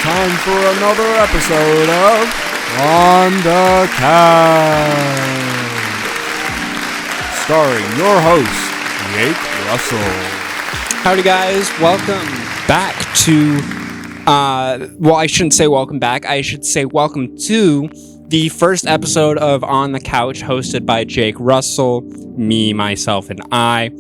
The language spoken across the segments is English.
time for another episode of On the Couch, starring your host, Jake Russell. Howdy guys, welcome back to, I shouldn't say welcome back, I should say welcome to the first episode of On the Couch, hosted by Jake Russell, me, myself, and I.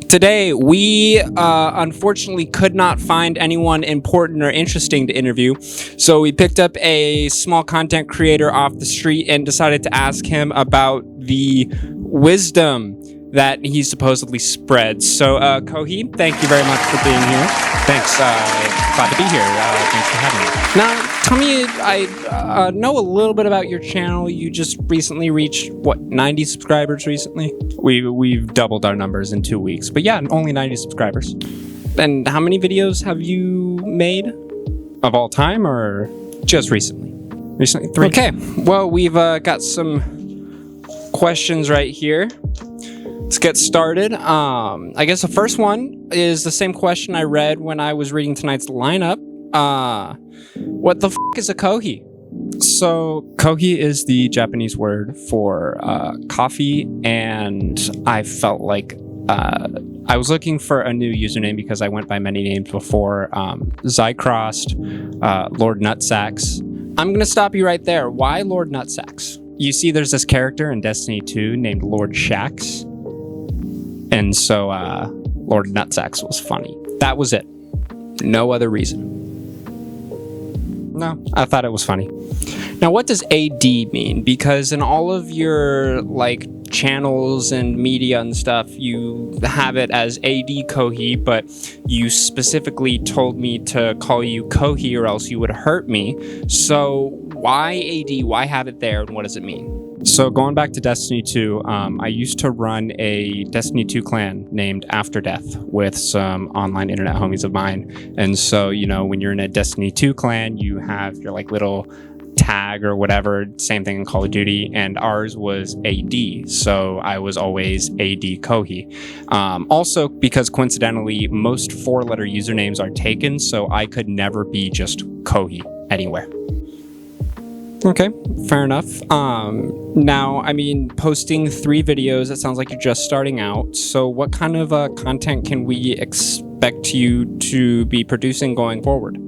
Today, we unfortunately could not find anyone important or interesting to interview, so we picked up a small content creator off the street and decided to ask him about the wisdom that he supposedly spreads. So, Kohi, thank you very much for being here. Thanks. Glad to be here. Thanks for having me. Now, tell me, I know a little bit about your channel. You just recently reached, 90 subscribers recently? We've doubled our numbers in 2 weeks, but yeah, only 90 subscribers. And how many videos have you made? Of all time, or just recently? Recently, 3. Okay, well, we've got some questions right here. Let's get started. I guess the first one is the same question I read when I was reading tonight's lineup. What the f*** is a Kohi? So, Kohi is the Japanese word for coffee, and I felt like I was looking for a new username because I went by many names before. Zycrossed, Lord Nutsacks. I'm going to stop you right there. Why Lord Nutsacks? You see, there's this character in Destiny 2 named Lord Shax. And so, Lord Nutsacks was funny. That was it. No other reason. No, I thought it was funny. Now, what does AD mean? Because in all of your, channels and media and stuff, you have it as ADKohi, but you specifically told me to call you Kohi or else you would hurt me. So, why AD? Why have it there, and what does it mean? So going back to Destiny 2, I used to run a Destiny 2 clan named After Death with some online internet homies of mine. And so, when you're in a Destiny 2 clan, you have your little tag or whatever, same thing in Call of Duty, and ours was AD. So I was always ADKohi. Also, because coincidentally, most 4-letter usernames are taken, so I could never be just Kohi anywhere. Okay, fair enough. Now, posting 3 videos, it sounds like you're just starting out. So what kind of content can we expect you to be producing going forward?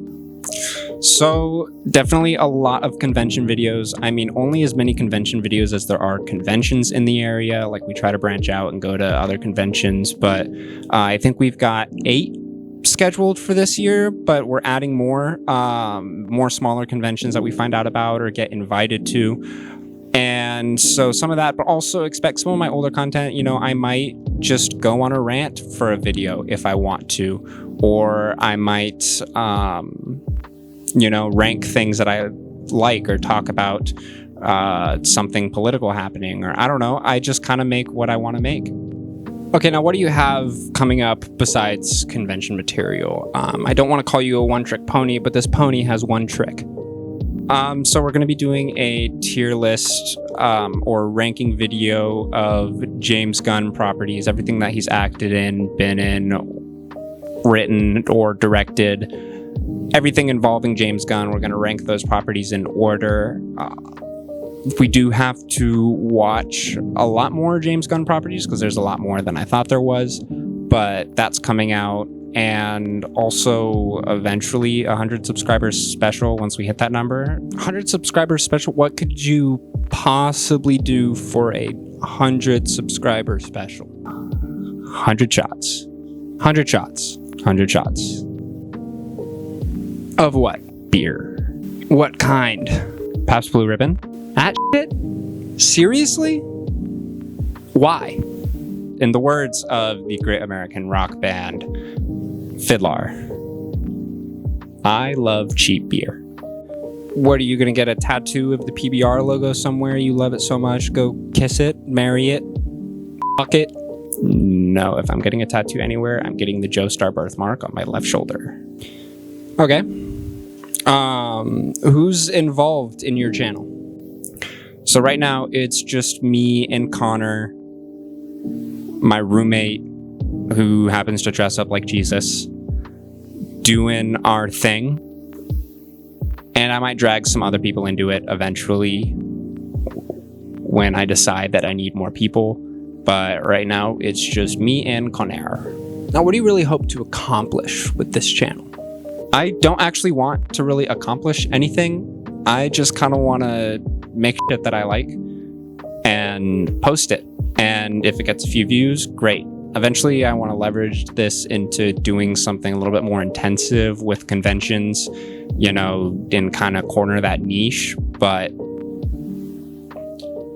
So definitely a lot of convention videos. Only as many convention videos as there are conventions in the area. We try to branch out and go to other conventions, but I think we've got 8 scheduled for this year, but we're adding more smaller conventions that we find out about or get invited to. And so some of that, but also expect some of my older content. I might just go on a rant for a video if I want to, or I might, rank things that I like or talk about something political happening, or I don't know. I just kind of make what I want to make. Okay, now what do you have coming up besides convention material? I don't want to call you a one-trick pony, but this pony has one trick. So we're going to be doing a tier list or ranking video of James Gunn properties, everything that he's acted in, been in, written, or directed, everything involving James Gunn. We're going to rank those properties in order. We do have to watch a lot more James Gunn properties because there's a lot more than I thought there was, but that's coming out. And also eventually 100 subscribers special once we hit that number. 100 subscribers special, what could you possibly do for a 100 subscriber special? 100 shots. 100 shots. 100 shots. Of what? Beer. What kind? Pabst Blue Ribbon. That shit? Seriously? Why? In the words of the great American rock band Fiddler, I love cheap beer. What, are you going to get a tattoo of the PBR logo somewhere? You love it so much, go kiss it, marry it, fuck it? No, if I'm getting a tattoo anywhere, I'm getting the Joestar birthmark on my left shoulder. Okay. Who's involved in your channel? So right now, it's just me and Connor, my roommate, who happens to dress up like Jesus, doing our thing. And I might drag some other people into it eventually when I decide that I need more people. But right now, it's just me and Conair. Now, what do you really hope to accomplish with this channel? I don't actually want to really accomplish anything. I just kind of want to make shit that I like and post it. And if it gets a few views, great. Eventually, I want to leverage this into doing something a little bit more intensive with conventions, you know, and kind of corner that niche. But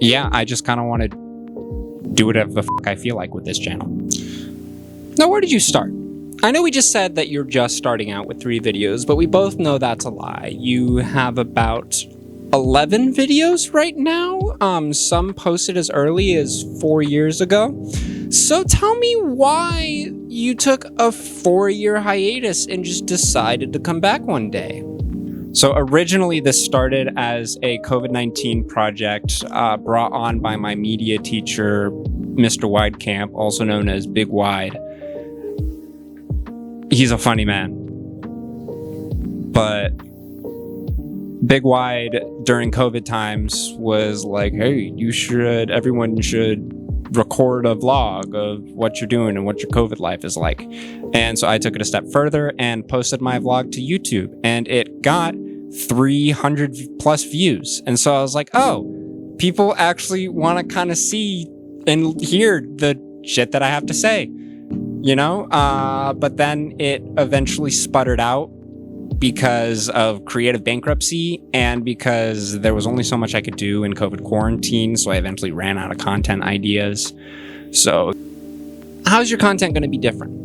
yeah, I just kind of want to do whatever the fuck I feel like with this channel. Now, where did you start? I know we just said that you're just starting out with 3 videos, but we both know that's a lie. You have about 11 videos right now, some posted as early as 4 years ago. So tell me why you took a 4-year hiatus and just decided to come back one day. So originally this started as a COVID-19 project brought on by my media teacher, Mr. Widecamp, also known as Big Wide. He's a funny man. But Big Wide during COVID times was like, hey, everyone should record a vlog of what you're doing and what your COVID life is like. And so I took it a step further and posted my vlog to YouTube, and it got 300 plus views. And so I was like, oh, people actually want to kind of see and hear the shit that I have to say, you know? But then it eventually sputtered out because of creative bankruptcy and because there was only so much I could do in COVID quarantine. So I eventually ran out of content ideas. So how's your content going to be different?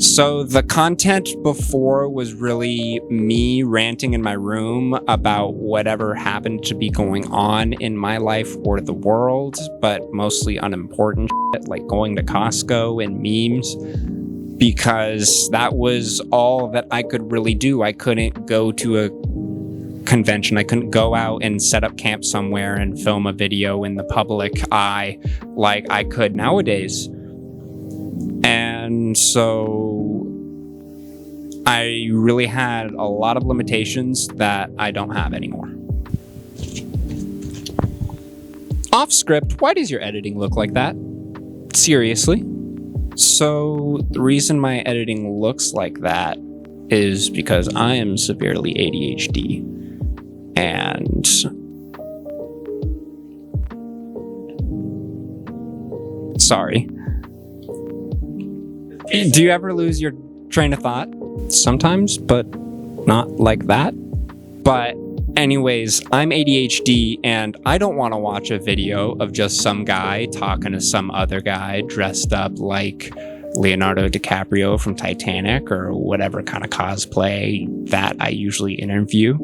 So the content before was really me ranting in my room about whatever happened to be going on in my life or the world, but mostly unimportant shit like going to Costco and memes, because that was all that I could really do. I couldn't go to a convention. I couldn't go out and set up camp somewhere and film a video in the public eye like I could nowadays. And so I really had a lot of limitations that I don't have anymore. Off script, why does your editing look like that? Seriously? So the reason my editing looks like that is because I am severely ADHD. And sorry. Do you ever lose your train of thought? Sometimes, but not like that. But anyways, I'm ADHD and I don't want to watch a video of just some guy talking to some other guy dressed up like Leonardo DiCaprio from Titanic or whatever kind of cosplay that I usually interview.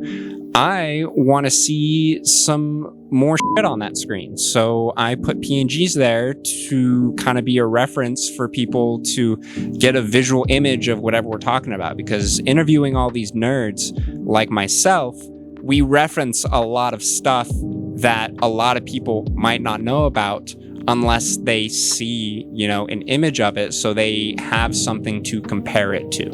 I want to see some more shit on that screen. So I put PNGs there to kind of be a reference for people to get a visual image of whatever we're talking about. Because interviewing all these nerds like myself, we reference a lot of stuff that a lot of people might not know about unless they see, you know, an image of it, so they have something to compare it to.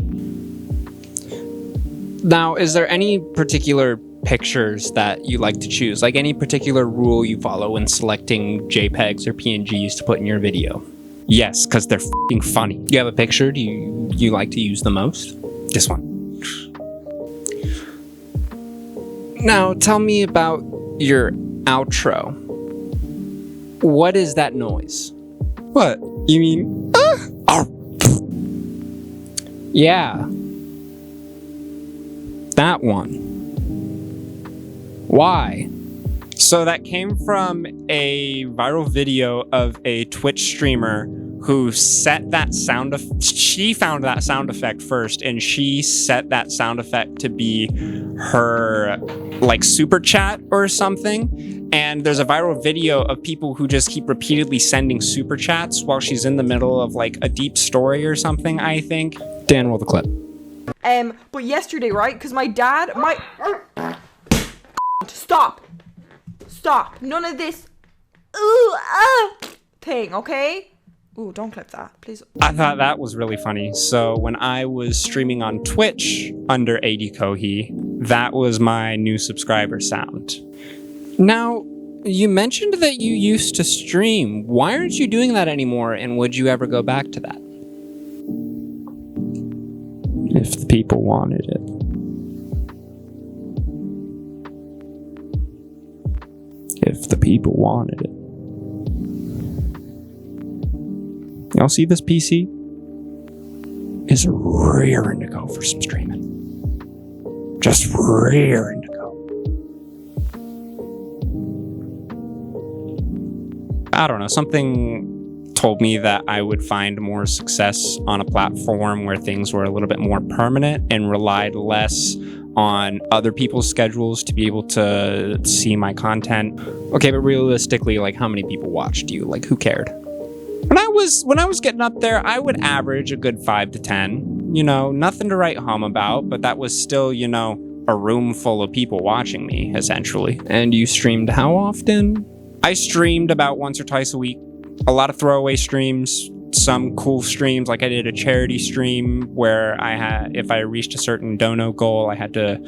Now, is there any particular pictures that you like to choose? Like any particular rule you follow when selecting JPEGs or PNGs to put in your video? Yes, because they're f***ing funny. Do you have a picture you like to use the most? This one. Now, tell me about your outro. What is that noise? What? You mean? Yeah. That one. Why? So that came from a viral video of a Twitch streamer who set that she found that sound effect first, and she set that sound effect to be her like super chat or something. And there's a viral video of people who just keep repeatedly sending super chats while she's in the middle of like a deep story or something, I think. Dan, roll the clip. But yesterday, right? Because my dad, Stop. None of this thing, okay? Ooh, don't clip that, please. I thought that was really funny. So when I was streaming on Twitch under ADKohi, that was my new subscriber sound. Now, you mentioned that you used to stream. Why aren't you doing that anymore, and would you ever go back to that? If the people wanted it. If the people wanted it. Y'all see this PC? Is rearing to go for some streaming. Just rearing to go. I don't know, something told me that I would find more success on a platform where things were a little bit more permanent and relied less on other people's schedules to be able to see my content. Okay, but realistically, like, how many people watched you? Like, who cared? When I was getting up there, I would average a good 5 to 10. You know, nothing to write home about, but that was still, you know, a room full of people watching me, essentially. And you streamed how often? I streamed about once or twice a week. A lot of throwaway streams, some cool streams, like I did a charity stream where if I reached a certain dono goal, I had to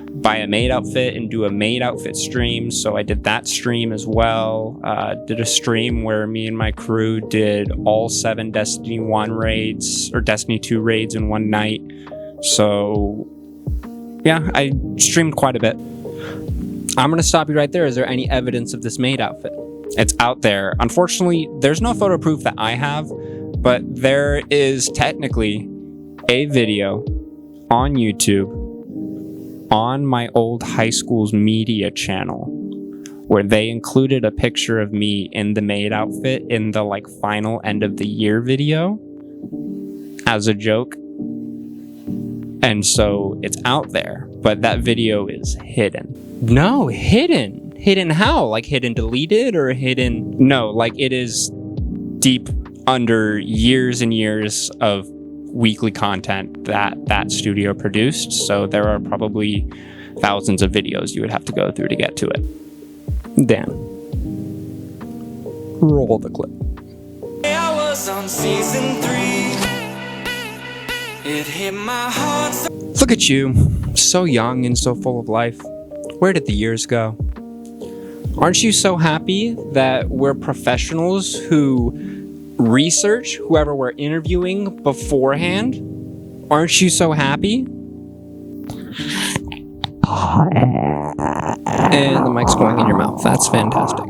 buy a maid outfit and do a maid outfit stream. So I did that stream as well. Did a stream where me and my crew did all 7 Destiny 1 raids or Destiny 2 raids in one night. So yeah, I streamed quite a bit. I'm going to stop you right there. Is there any evidence of this maid outfit? It's out there. Unfortunately, there's no photo proof that I have, but there is technically a video on YouTube on my old high school's media channel where they included a picture of me in the maid outfit in the like final end of the year video as a joke. And so it's out there, but that video is hidden. No, hidden. Hidden how? Like hidden deleted or hidden? No, like it is deep under years and years of weekly content that studio produced. So there are probably thousands of videos you would have to go through to get to it. Dan. Roll the clip. I was on season 3. It hit my heart. Look at you, so young and so full of life. Where did the years go? Aren't you so happy that we're professionals who research whoever we're interviewing beforehand? Aren't you so happy? And the mic's going in your mouth. That's fantastic.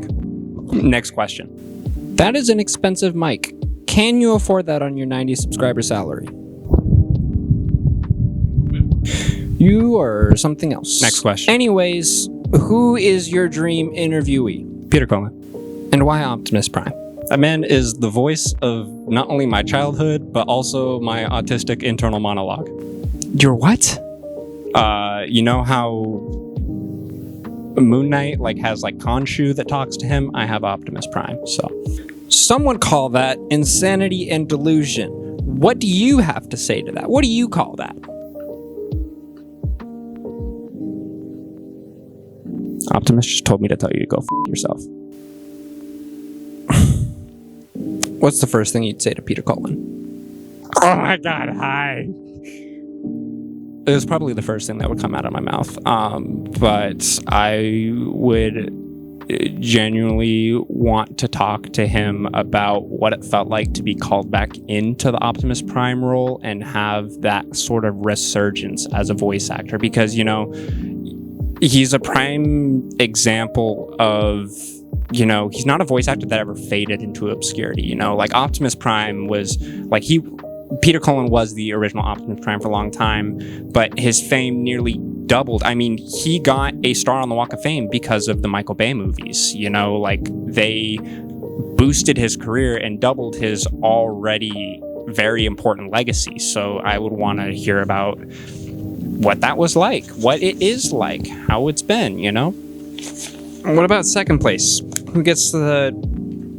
Next question. That is an expensive mic. Can you afford that on your 90 subscriber salary? You are something else. Next question. Anyways, who is your dream interviewee? Peter Kohi. And why Optimus Prime? That man is the voice of not only my childhood, but also my autistic internal monologue. Your what? You know how Moon Knight like has like Khonshu that talks to him? I have Optimus Prime, so. Someone call that insanity and delusion. What do you have to say to that? What do you call that? Optimus just told me to tell you to go f yourself. What's the first thing you'd say to Peter Cullen? Oh my god, hi. It was probably the first thing that would come out of my mouth. But I would genuinely want to talk to him about what it felt like to be called back into the Optimus Prime role and have that sort of resurgence as a voice actor. Because, you know, he's a prime example of, you know, he's not a voice actor that ever faded into obscurity. You know, like Optimus Prime was like Peter Cullen was the original Optimus Prime for a long time, but his fame nearly doubled. I mean, he got a star on the Walk of Fame because of the Michael Bay movies. You know, like they boosted his career and doubled his already very important legacy. So I would want to hear about what that was like, what it is like, how it's been, you know? What about second place? Who gets the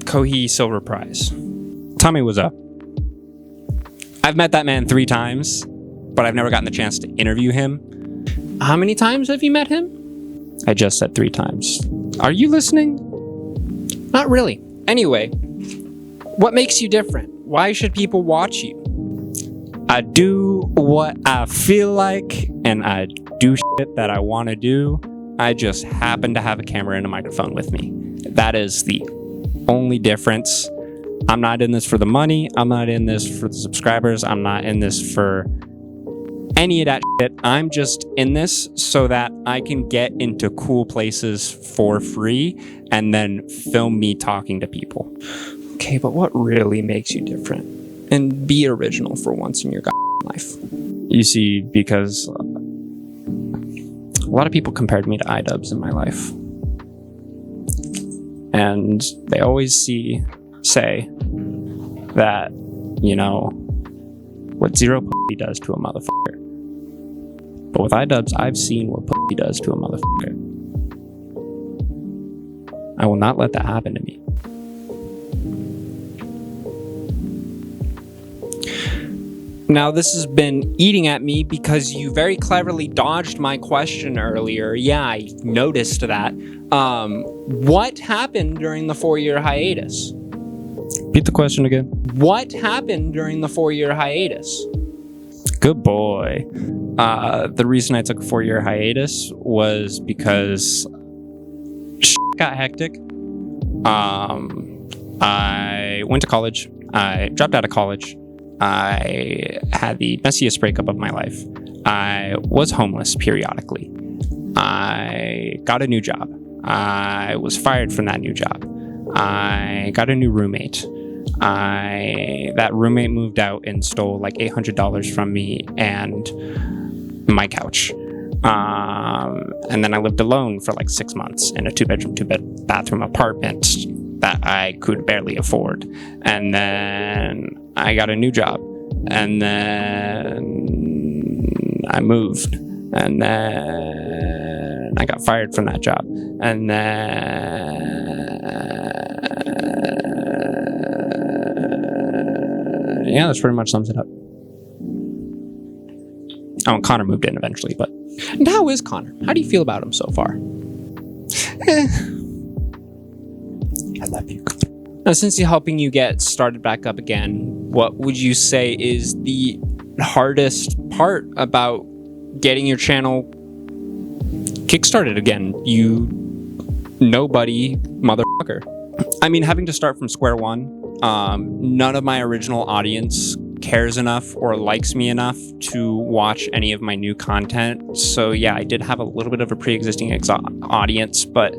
Kohi Silver Prize? Tommy was up. I've met that man 3 times, but I've never gotten the chance to interview him. How many times have you met him? I just said 3 times. Are you listening? Not really. Anyway, what makes you different? Why should people watch you? I do what I feel like, and I do shit that I want to do. I just happen to have a camera and a microphone with me. That is the only difference. I'm not in this for the money. I'm not in this for the subscribers. I'm not in this for any of that shit. I'm just in this so that I can get into cool places for free and then film me talking to people. Okay, but what really makes you different? And be original for once in your life. You see, because a lot of people compared me to iDubbbz in my life. And they always say that, you know, what zero pussy does to a motherfucker. But with iDubbbz, I've seen what pussy does to a motherfucker. I will not let that happen to me. Now, this has been eating at me because you very cleverly dodged my question earlier. Yeah, I noticed that. What happened during the 4-year hiatus? Repeat the question again. What happened during the 4-year hiatus? Good boy. The reason I took a 4-year hiatus was because shit got hectic. I went to college. I dropped out of college. I had the messiest breakup of my life. I was homeless periodically. I got a new job. I was fired from that new job. I got a new roommate. That roommate moved out and stole like $800 from me and my couch. And then I lived alone for like 6 months in a 2-bedroom, 2-bathroom apartment that I could barely afford. And then I got a new job. And then I moved. And then I got fired from that job. And then yeah, that's pretty much sums it up. Oh, and Connor moved in eventually, but... And how is Connor? How do you feel about him so far? I love you, Connor. Now, since he's helping you get started back up again, what would you say is the hardest part about getting your channel kickstarted again? You nobody motherfucker. I mean, having to start from square one. None of my original audience cares enough or likes me enough to watch any of my new content. So yeah, I did have a little bit of a pre-existing audience, but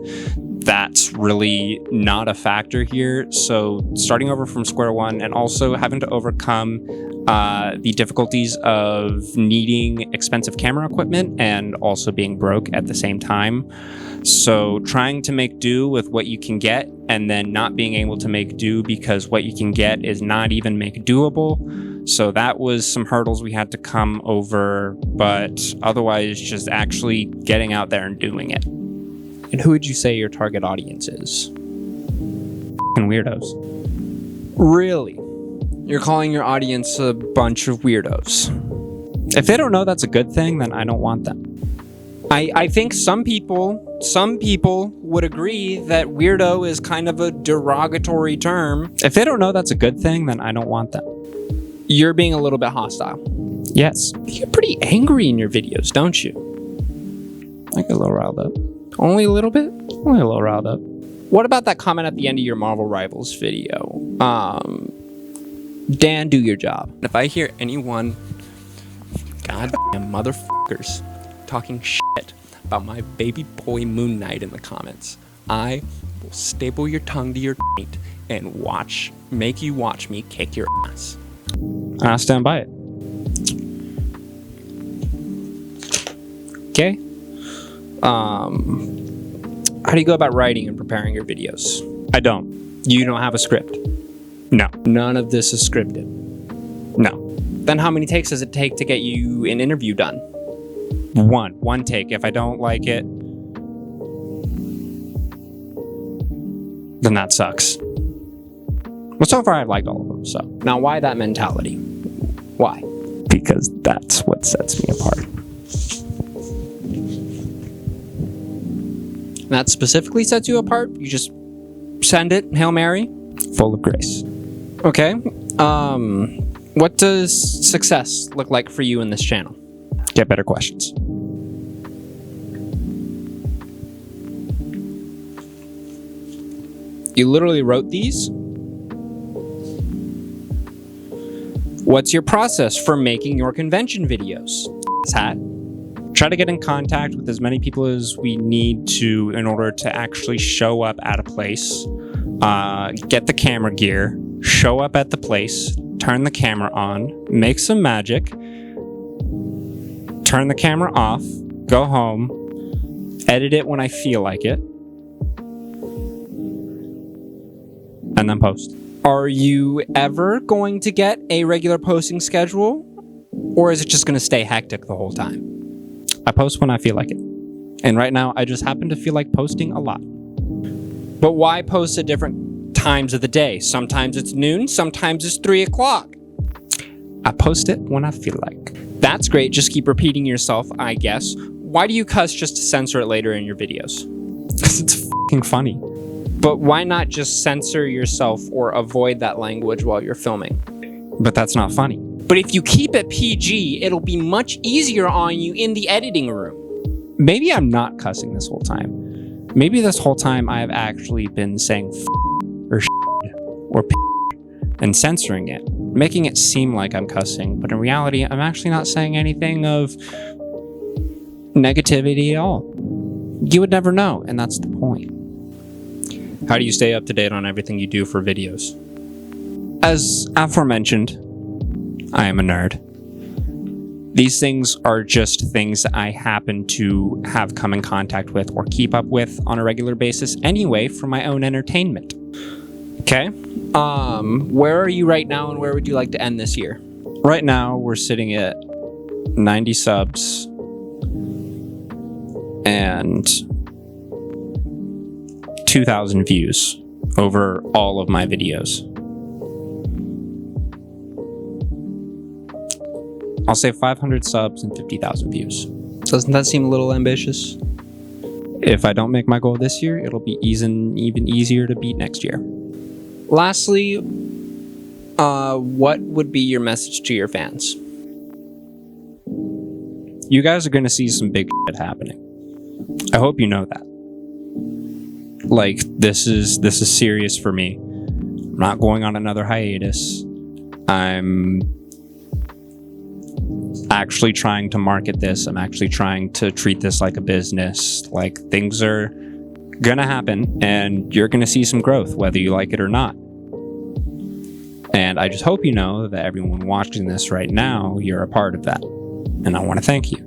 that's really not a factor here. So starting over from square one and also having to overcome the difficulties of needing expensive camera equipment and also being broke at the same time. So trying to make do with what you can get and then not being able to make do because what you can get is not even make doable. So that was some hurdles we had to come over, but otherwise just actually getting out there and doing it. And who would you say your target audience is? F***ing weirdos. Really? You're calling your audience a bunch of weirdos? If they don't know that's a good thing, then I don't want them. I think some people would agree that weirdo is kind of a derogatory term. If they don't know that's a good thing, then I don't want them. You're being a little bit hostile. Yes. You get pretty angry in your videos, don't you? I get a little riled up. Only a little bit? Only a little riled up. What about that comment at the end of your Marvel Rivals video? Dan, do your job. If I hear anyone, goddamn motherfuckers, talking shit about my baby boy Moon Knight in the comments, I will staple your tongue to your taint and make you watch me kick your ass. I stand by it. Okay. How do you go about writing and preparing your videos? I don't. You don't have a script? No. None of this is scripted? No. Then how many takes does it take to get you an interview done? One take. If I don't like it, then that sucks. But so far I've liked all of them, so. Now why that mentality? Why? Because that's what sets me apart. That specifically sets you apart? You just send it, Hail Mary? Full of grace. Okay. What does success look like for you in this channel? Get better questions. You literally wrote these? What's your process for making your convention videos? Hat. Try to get in contact with as many people as we need to in order to actually show up at a place, get the camera gear, show up at the place, turn the camera on, make some magic, turn the camera off, go home, edit it when I feel like it, and then post. Are you ever going to get a regular posting schedule, or is it just going to stay hectic the whole time? I post when I feel like it. And right now, I just happen to feel like posting a lot. But why post at different times of the day? Sometimes it's noon, sometimes it's 3 o'clock. I post it when I feel like. That's great, just keep repeating yourself, I guess. Why do you cuss just to censor it later in your videos? Because it's f***ing funny. But why not just censor yourself or avoid that language while you're filming? But that's not funny. But if you keep it PG, it'll be much easier on you in the editing room. Maybe I'm not cussing this whole time. Maybe this whole time I have actually been saying f*** or shit or p*** and censoring it, making it seem like I'm cussing, but in reality, I'm actually not saying anything of negativity at all. You would never know, and that's the point. How do you stay up to date on everything you do for videos? As aforementioned, I am a nerd. These things are just things that I happen to have come in contact with or keep up with on a regular basis anyway for my own entertainment. Okay? Where are you right now and where would you like to end this year? Right now, we're sitting at 90 subs and 2,000 views over all of my videos. I'll say 500 subs and 50,000 views. Doesn't that seem a little ambitious? If I don't make my goal this year, it'll be even easier to beat next year. Lastly, what would be your message to your fans? You guys are going to see some big shit happening. I hope you know that. Like, this is serious for me. I'm not going on another hiatus. I'm actually trying to market this. I'm actually trying to treat this like a business. Like, things are gonna happen and you're gonna see some growth, whether you like it or not. And I just hope you know that everyone watching this right now, you're a part of that. And I want to thank you.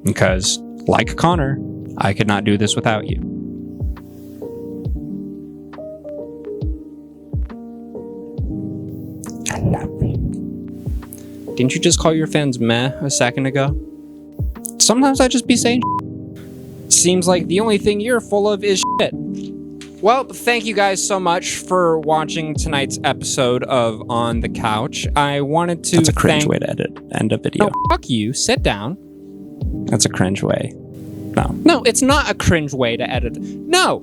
Because, like Connor, I could not do this without you. I love you. Didn't you just call your fans meh a second ago? Sometimes I just be saying shit. Seems like the only thing you're full of is shit. Well, thank you guys so much for watching tonight's episode of On the Couch. I wanted to That's a cringe way to end a video. No, fuck you. Sit down. That's a cringe way. No, it's not a cringe way to edit. No,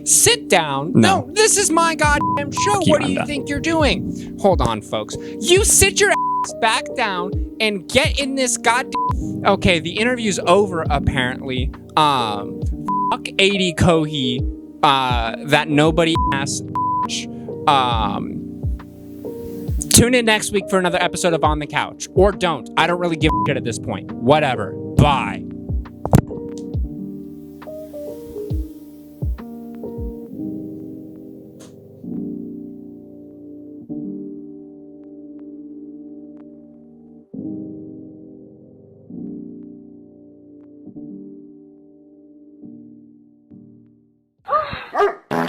sit down. No, this is my goddamn show. What do you think you're doing? Hold on, folks. You sit your ass back down and get in this goddamn... Okay, the interview's over, apparently. Fuck ADKohi, that nobody asked. Tune in next week for another episode of On the Couch. Or don't. I don't really give a shit at this point. Whatever. Bye.